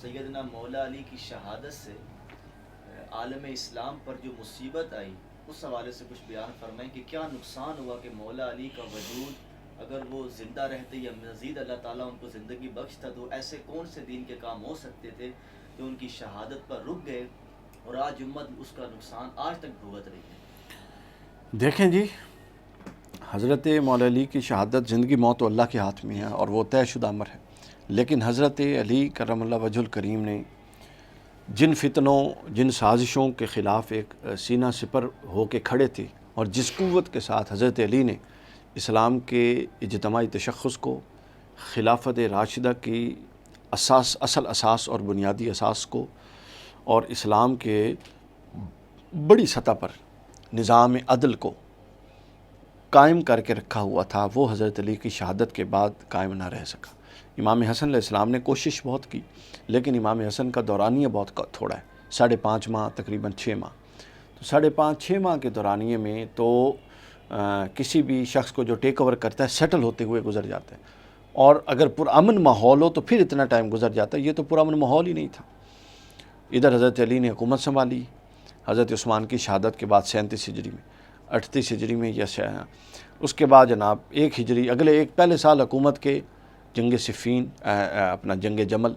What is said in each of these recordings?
سیدنا مولا علی کی شہادت سے عالم اسلام پر جو مصیبت آئی اس حوالے سے کچھ بیان فرمائیں کہ کیا نقصان ہوا کہ مولا علی کا وجود اگر وہ زندہ رہتے یا مزید اللہ تعالیٰ ان کو زندگی بخشتا تو ایسے کون سے دین کے کام ہو سکتے تھے جو ان کی شہادت پر رک گئے اور آج امت اس کا نقصان آج تک بھگت رہی ہے۔ دیکھیں جی، حضرت مولا علی کی شہادت، زندگی موت تو اللہ کے ہاتھ میں ہے اور وہ طے شدہ امر ہے، لیکن حضرت علی کرم اللہ وجہ الکریم نے جن فتنوں، جن سازشوں کے خلاف ایک سینہ سپر ہو کے کھڑے تھے اور جس قوت کے ساتھ حضرت علی نے اسلام کے اجتماعی تشخص کو، خلافت راشدہ کی اصل اساس اور بنیادی اساس کو اور اسلام کے بڑی سطح پر نظام عدل کو قائم کر کے رکھا ہوا تھا، وہ حضرت علی کی شہادت کے بعد قائم نہ رہ سکا۔ امام حسن علیہ السلام نے کوشش بہت کی، لیکن امام حسن کا دورانیہ بہت تھوڑا ہے، 5.5 ماہ، تقریباً 6 ماہ۔ تو 5.5-6 ماہ کے دورانیے میں تو کسی بھی شخص کو جو ٹیک اوور کرتا ہے سیٹل ہوتے ہوئے گزر جاتا ہے، اور اگر پرامن ماحول ہو تو پھر اتنا ٹائم گزر جاتا ہے۔ یہ تو پرامن ماحول ہی نہیں تھا۔ ادھر حضرت علی نے حکومت سنبھالی حضرت عثمان کی شہادت کے بعد 37 ہجری میں، 38 ہجری میں اس کے بعد جناب 1 ہجری، پہلے سال حکومت کے جنگ صفین، جنگ جمل،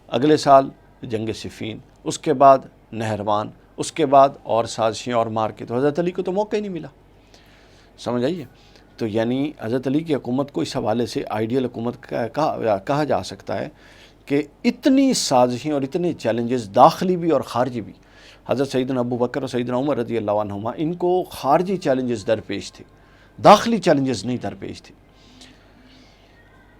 اگلے سال جنگ صفین، اس کے بعد نہروان، اس کے بعد اور سازشیں اور مار کے، تو حضرت علی کو تو موقع ہی نہیں ملا، سمجھ آئیے۔ تو یعنی حضرت علی کی حکومت کو اس حوالے سے آئیڈیل حکومت کہا جا سکتا ہے کہ اتنی سازشیں اور اتنے چیلنجز داخلی بھی اور خارجی بھی، حضرت سیدنا ابو بکر اور سیدنا عمر رضی اللہ عنہما، ان کو خارجی چیلنجز درپیش تھے، داخلی چیلنجز نہیں درپیش تھے۔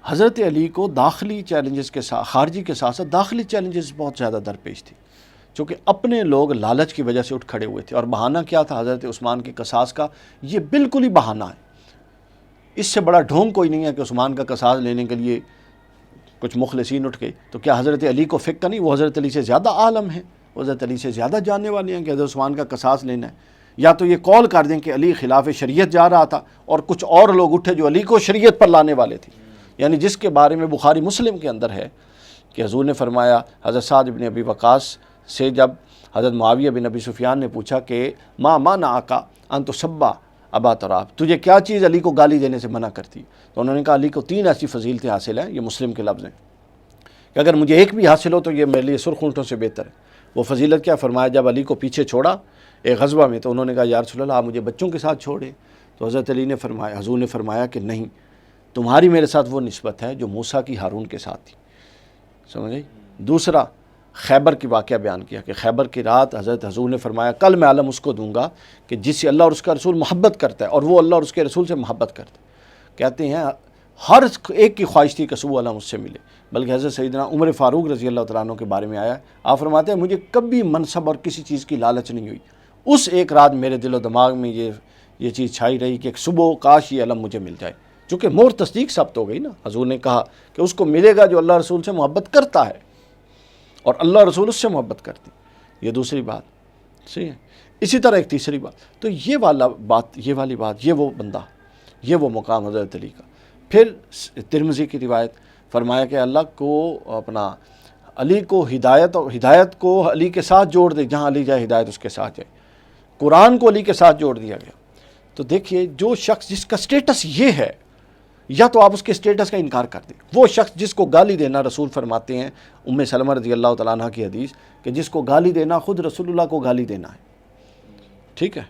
حضرت علی کو داخلی چیلنجز کے ساتھ، خارجی کے ساتھ ساتھ داخلی چیلنجز بہت زیادہ درپیش تھے، چونکہ اپنے لوگ لالچ کی وجہ سے اٹھ کھڑے ہوئے تھے، اور بہانہ کیا تھا حضرت عثمان کے قصاص کا؟ یہ بالکل ہی بہانہ ہے، اس سے بڑا ڈھونگ کوئی نہیں ہے کہ عثمان کا قصاص لینے کے لیے کچھ مخلصین اٹھ گئے۔ تو کیا حضرت علی کو فکر نہیں؟ وہ حضرت علی سے زیادہ عالم ہیں، وہ حضرت علی سے زیادہ جاننے والے ہیں کہ حضرت عثمان کا قصاص لینا ہے۔ یا تو یہ قول کر دیں کہ علی خلاف شریعت جا رہا تھا، اور کچھ اور لوگ اٹھے جو علی کو شریعت پر لانے والے تھے، یعنی جس کے بارے میں بخاری مسلم کے اندر ہے کہ حضور نے فرمایا، حضرت سعد بن ابی وقاص سے جب حضرت معاویہ بن ابی سفیان نے پوچھا کہ ما منعک ان تسبّ ابا تراب، تجھے کیا چیز علی کو گالی دینے سے منع کرتی؟ تو انہوں نے کہا علی کو 3 ایسی فضیلتیں حاصل ہیں، یہ مسلم کے لفظ ہیں، کہ اگر مجھے ایک بھی حاصل ہو تو یہ میرے لیے سرخ اونٹوں سے بہتر ہے۔ وہ فضیلت کیا؟ فرمایا جب علی کو پیچھے چھوڑا ایک غزوہ میں، تو انہوں نے کہا یا رسول اللہ آپ مجھے بچوں کے ساتھ چھوڑیں، تو حضرت علی نے فرمایا، حضور نے فرمایا کہ نہیں، تمہاری میرے ساتھ وہ نسبت ہے جو موسیٰ کی ہارون کے ساتھ تھی، سمجھ گئی۔ دوسرا خیبر کی واقعہ بیان کیا کہ خیبر کی رات حضرت حضور نے فرمایا کل میں عالم اس کو دوں گا کہ جس سے اللہ اور اس کا رسول محبت کرتا ہے اور وہ اللہ اور اس کے رسول سے محبت کرتا ہے۔ کہتے ہیں ہر ایک کی خواہش تھی کہ صبح اللہ مجھ سے ملے، بلکہ حضرت سیدنا عمر فاروق رضی اللہ تعالیٰ عنہ کے بارے میں آیا، آپ فرماتے ہیں مجھے کبھی منصب اور کسی چیز کی لالچ نہیں ہوئی، اس ایک رات میرے دل و دماغ میں یہ چیز چھائی رہی کہ صبح کاش یہ علم مجھے مل جائے، چونکہ مور تصدیق ثابت ہو گئی نا۔ حضور نے کہا کہ اس کو ملے گا جو اللہ رسول سے محبت کرتا ہے، اور اللہ رسول اس سے محبت کرتی، یہ دوسری بات، صحیح ہے۔ اسی طرح ایک تیسری بات، تو یہ والی بات، یہ وہ بندہ، یہ وہ مقام حضرت علی کا۔ پھر ترمذی کی روایت فرمایا کہ اللہ کو علی کو ہدایت کو علی کے ساتھ جوڑ دے، جہاں علی جائے ہدایت اس کے ساتھ جائے، قرآن کو علی کے ساتھ جوڑ دیا گیا۔ تو دیکھیے جو شخص جس کا سٹیٹس یہ ہے، یا تو آپ اس کے سٹیٹس کا انکار کر دیں۔ وہ شخص جس کو گالی دینا، رسول فرماتے ہیں ام سلمہ رضی اللہ تعالیٰ عنہ کی حدیث، کہ جس کو گالی دینا خود رسول اللہ کو گالی دینا ہے، ٹھیک ہے،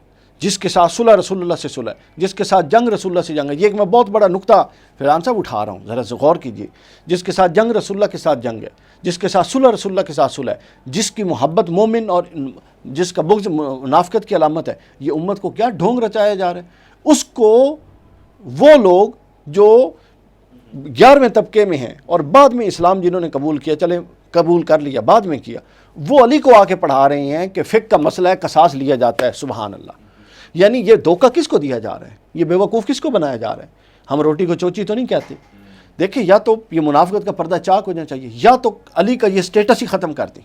جس کے ساتھ صلح رسول اللہ سے صلح ہے، جس کے ساتھ جنگ رسول اللہ سے جنگ ہے۔ یہ ایک میں بہت بڑا نقطہ فرحان صاحب اٹھا رہا ہوں، ذرا غور کیجئے۔ جس کے ساتھ جنگ رسول اللہ کے ساتھ جنگ ہے، جس کے ساتھ صلح رسول اللہ کے ساتھ صلح ہے، جس کی محبت مومن اور جس کا بغض منافقت کی علامت ہے، یہ امت کو کیا ڈھونگ رچایا جا رہا ہے؟ اس کو وہ لوگ جو 11ویں طبقے میں ہیں اور بعد میں اسلام جنہوں نے قبول کیا، چلیں قبول کر لیا، بعد میں کیا، وہ علی کو آ کے پڑھا رہے ہیں کہ فقہ کا مسئلہ ہے، قصاص لیا جاتا ہے، سبحان اللہ۔ یعنی یہ دھوکہ کس کو دیا جا رہا ہے؟ یہ بیوقوف کس کو بنایا جا رہا ہے؟ ہم روٹی کو چوچی تو نہیں کہتے۔ دیکھیں، یا تو یہ منافقت کا پردہ چاک ہو جانا چاہیے، یا تو علی کا یہ سٹیٹس ہی ختم کر دیں،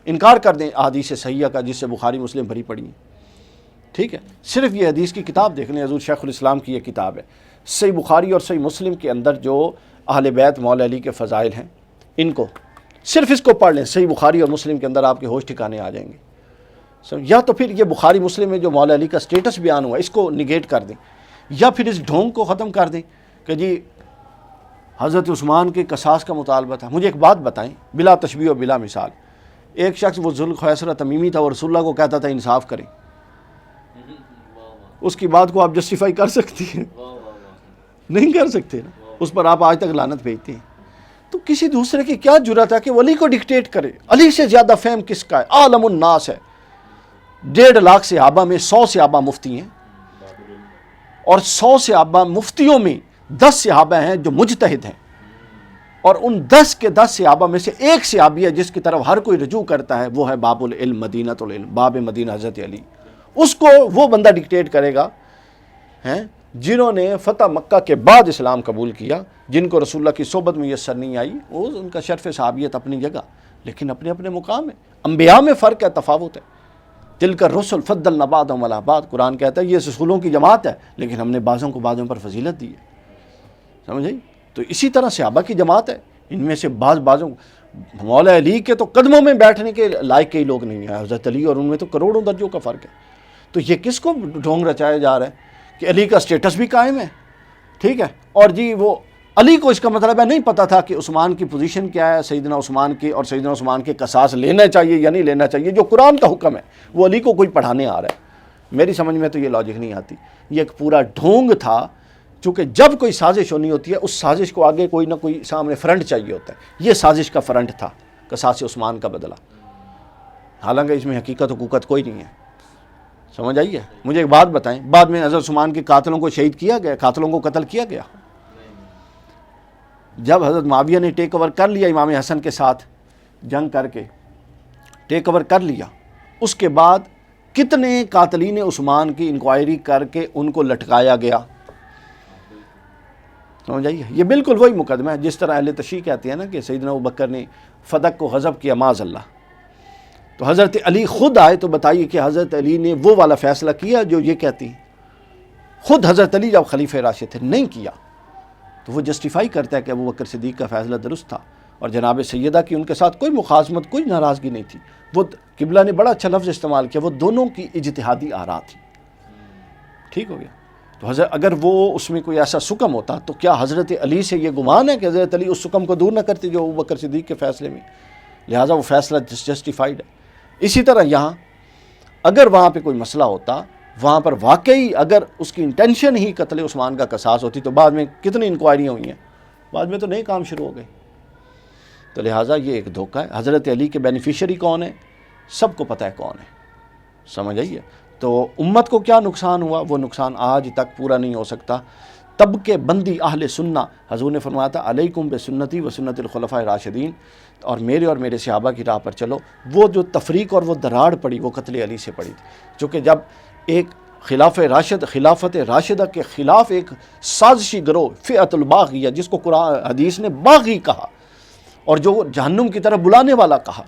انکار کر دیں احادیث صحیحہ کا جس سے بخاری مسلم بھری پڑی ہیں، ٹھیک ہے۔ صرف یہ حدیث کی کتاب دیکھ لیں، حضور شیخ الاسلام کی یہ کتاب ہے، صحیح بخاری اور صحیح مسلم کے اندر جو اہل بیت مولا علی کے فضائل ہیں، ان کو صرف اس کو پڑھ لیں، صحیح بخاری اور مسلم کے اندر آپ کے ہوش ٹھکانے آ جائیں گے۔ یا تو پھر یہ بخاری مسلم میں جو مولا علی کا سٹیٹس بیان ہوا اس کو نگیٹ کر دیں، یا پھر اس ڈھونگ کو ختم کر دیں کہ جی حضرت عثمان کے قصاص کا مطالبہ تھا۔ مجھے ایک بات بتائیں بلا تشبیہ و بلا مثال، ایک شخص وہ ذوالخویسرہ تمیمی تھا اور رسول اللہ کو کہتا تھا انصاف کریں، اس کی بات کو آپ جسٹیفائی کر سکتے ہیں؟ نہیں کر سکتے نا، اس پر آپ آج تک لعنت بھیجتے ہیں۔ تو کسی دوسرے کی کیا جرأت ہے کہ وہ علی کو ڈکٹیٹ کرے؟ علی سے زیادہ فہم کس کا ہے؟ عالم الناس ہے، 1.5 لاکھ صحابہ میں 100 صحابہ مفتی ہیں، اور 100 صحابہ مفتیوں میں 10 صحابہ ہیں جو مجتہد ہیں، اور ان 10 کے 10 صحابہ میں سے ایک صحابی ہے جس کی طرف ہر کوئی رجوع کرتا ہے، وہ ہے باب العلم، مدینہ العلم، باب مدینہ حضرت علی۔ اس کو وہ بندہ ڈکٹیٹ کرے گا ہیں جنہوں نے فتح مکہ کے بعد اسلام قبول کیا، جن کو رسول اللہ کی صحبت میسر نہیں آئی، وہ ان کا شرف صحابیت اپنی جگہ، لیکن اپنے اپنے مقام ہے۔ انبیاء میں فرق ہے، تفاوت ہے۔ تلک الرسل فضلنا بعضهم علی بعض، قرآن کہتا ہے یہ رسولوں کی جماعت ہے لیکن ہم نے بعضوں کو بعضوں پر فضیلت دی ہے، سمجھے؟ تو اسی طرح صحابہ کی جماعت ہے، ان میں سے بعضوں مولا علی کے تو قدموں میں بیٹھنے کے لائق کئی لوگ نہیں ہیں، حضرت علی اور ان میں تو کروڑوں درجوں کا فرق ہے۔ تو یہ کس کو ڈھونگ رچایا جا رہا ہے کہ علی کا سٹیٹس بھی قائم ہے، ٹھیک ہے، اور جی وہ علی کو اس کا مطلب ہے نہیں پتہ تھا کہ عثمان کی پوزیشن کیا ہے، سیدنا عثمان کی، اور سیدنا عثمان کے قصاص لینا چاہیے یا نہیں لینا چاہیے، جو قرآن کا حکم ہے وہ علی کو کوئی پڑھانے آ رہا ہے۔ میری سمجھ میں تو یہ لاجک نہیں آتی، یہ ایک پورا ڈھونگ تھا، چونکہ جب کوئی سازش ہونی ہوتی ہے اس سازش کو آگے کوئی نہ کوئی سامنے فرنٹ چاہیے ہوتا ہے، یہ سازش کا فرنٹ تھا قصاص عثمان کا بدلہ، حالانکہ اس میں حقیقت حقوقت کوئی نہیں ہے، سمجھ آئی ہے؟ مجھے ایک بات بتائیں، بعد میں حضرت عثمان کے قاتلوں کو شہید کیا گیا، قاتلوں کو قتل کیا گیا؟ جب حضرت معاویہ نے ٹیک اوور کر لیا امام حسن کے ساتھ جنگ کر کے ٹیک اوور کر لیا، اس کے بعد کتنے قاتلین عثمان کی انکوائری کر کے ان کو لٹکایا گیا، سمجھ آئیے؟ یہ بالکل وہی مقدمہ ہے جس طرح اہل تشیع کہتے ہیں نا کہ سیدنا ابوبکر نے فدق کو غضب کیا معاذ اللہ، تو حضرت علی خود آئے تو بتائیے کہ حضرت علی نے وہ والا فیصلہ کیا جو یہ کہتی ہیں؟ خود حضرت علی جب خلیفہ راشد تھے نہیں کیا، تو وہ جسٹیفائی کرتا ہے کہ ابوبکر صدیق کا فیصلہ درست تھا، اور جناب سیدہ کی ان کے ساتھ کوئی مخاصمت، کوئی ناراضگی نہیں تھی۔ وہ قبلہ نے بڑا اچھا لفظ استعمال کیا، وہ دونوں کی اجتہادی آراء تھی، ٹھیک ہو گیا۔ تو حضرت اگر وہ اس میں کوئی ایسا سکم ہوتا تو کیا حضرت علی سے یہ گمان ہے کہ حضرت علی اس سکم کو دور نہ کرتے جو ابوبکر صدیق کے فیصلے میں، لہٰذا وہ فیصلہ جسٹیفائیڈ ہے۔ اسی طرح یہاں اگر وہاں پہ کوئی مسئلہ ہوتا، وہاں پر واقعی اگر اس کی انٹینشن ہی قتل عثمان کا قصاص ہوتی، تو بعد میں کتنی انکوائریاں ہوئی ہیں، بعد میں تو نئے کام شروع ہو گئے۔ تو لہٰذا یہ ایک دھوکہ ہے۔ حضرت علی کے بینیفیشری کون ہے؟ سب کو پتہ ہے کون ہے، سمجھ آئیے؟ تو امت کو کیا نقصان ہوا؟ وہ نقصان آج تک پورا نہیں ہو سکتا۔ طبقے بندی اہل سنہ، حضور نے فرمایا تھا علیکم بسنتی و سنت الخلفاء راشدین، اور میرے صحابہ کی راہ پر چلو۔ وہ جو تفریق اور وہ دراڑ پڑی وہ قتل علی سے پڑی تھی، چونکہ جب ایک خلافت راشدہ کے خلاف ایک سازشی گروہ فئۃ الباغیہ، جس کو قرآن حدیث نے باغی کہا اور جو جہنم کی طرف بلانے والا کہا،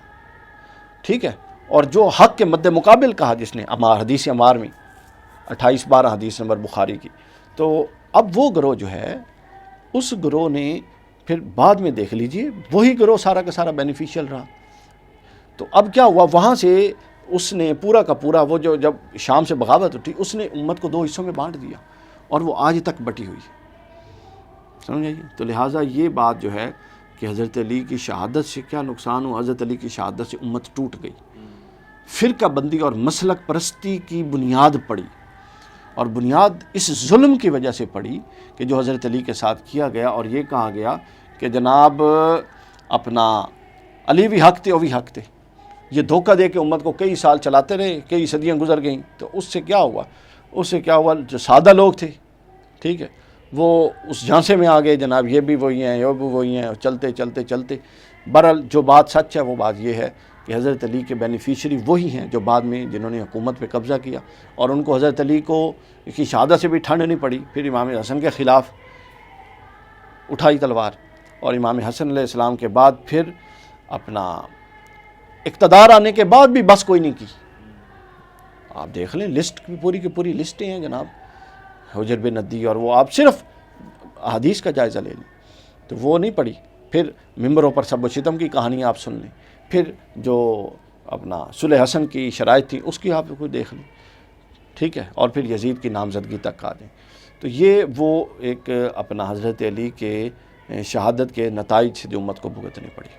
ٹھیک ہے، اور جو حق کے مد مقابل کہا، جس نے حدیث عمار میں 28-12 حدیث نمبر بخاری کی، تو اب وہ گروہ جو ہے اس گروہ نے پھر بعد میں دیکھ لیجئے وہی گروہ سارا کا سارا بینیفیشل رہا۔ تو اب کیا ہوا؟ وہاں سے اس نے پورا کا پورا وہ جو جب شام سے بغاوت اٹھی، اس نے امت کو 2 حصوں میں بانٹ دیا، اور وہ آج تک بٹی ہوئی ہے، سمجھ آئیے؟ تو لہٰذا یہ بات جو ہے کہ حضرت علی کی شہادت سے کیا نقصان ہوا؟ حضرت علی کی شہادت سے امت ٹوٹ گئی، فرقہ بندی اور مسلک پرستی کی بنیاد پڑی، اور بنیاد اس ظلم کی وجہ سے پڑی کہ جو حضرت علی کے ساتھ کیا گیا، اور یہ کہا گیا کہ جناب اپنا علی بھی حق تھے وہ بھی حق تھے۔ یہ دھوکہ دے کے امت کو کئی سال چلاتے رہے، کئی صدیاں گزر گئیں، تو اس سے کیا ہوا؟ اس سے کیا ہوا؟ جو سادہ لوگ تھے، ٹھیک ہے، وہ اس جھانسے میں آ گئے، جناب یہ بھی وہی ہیں، یہ بھی وہی ہیں، چلتے چلتے چلتے بہرحال جو بات سچ ہے وہ بات یہ ہے کہ حضرت علی کے بینیفیشری وہی ہیں جو بعد میں جنہوں نے حکومت پہ قبضہ کیا، اور ان کو حضرت علی کو کی شہادت سے بھی ٹھنڈ نہیں پڑی، پھر امام حسن کے خلاف اٹھائی تلوار، اور امام حسن علیہ السلام کے بعد پھر اپنا اقتدار آنے کے بعد بھی بس کوئی نہیں کی۔ آپ دیکھ لیں لسٹ کی پوری کی پوری لسٹیں ہیں جناب، حجر بن ندی، اور وہ آپ صرف حدیث کا جائزہ لے لیں تو وہ نہیں پڑی، پھر ممبروں پر سب و شتم کی کہانیاں آپ سن لیں، پھر جو اپنا صلح حسن کی شرائط تھی اس کی آپ کوئی دیکھ لیں، ٹھیک ہے، اور پھر یزید کی نامزدگی تک آ دیں. تو یہ وہ ایک اپنا حضرت علی کے شہادت کے نتائج سے جو امت کو بھگتنی پڑی.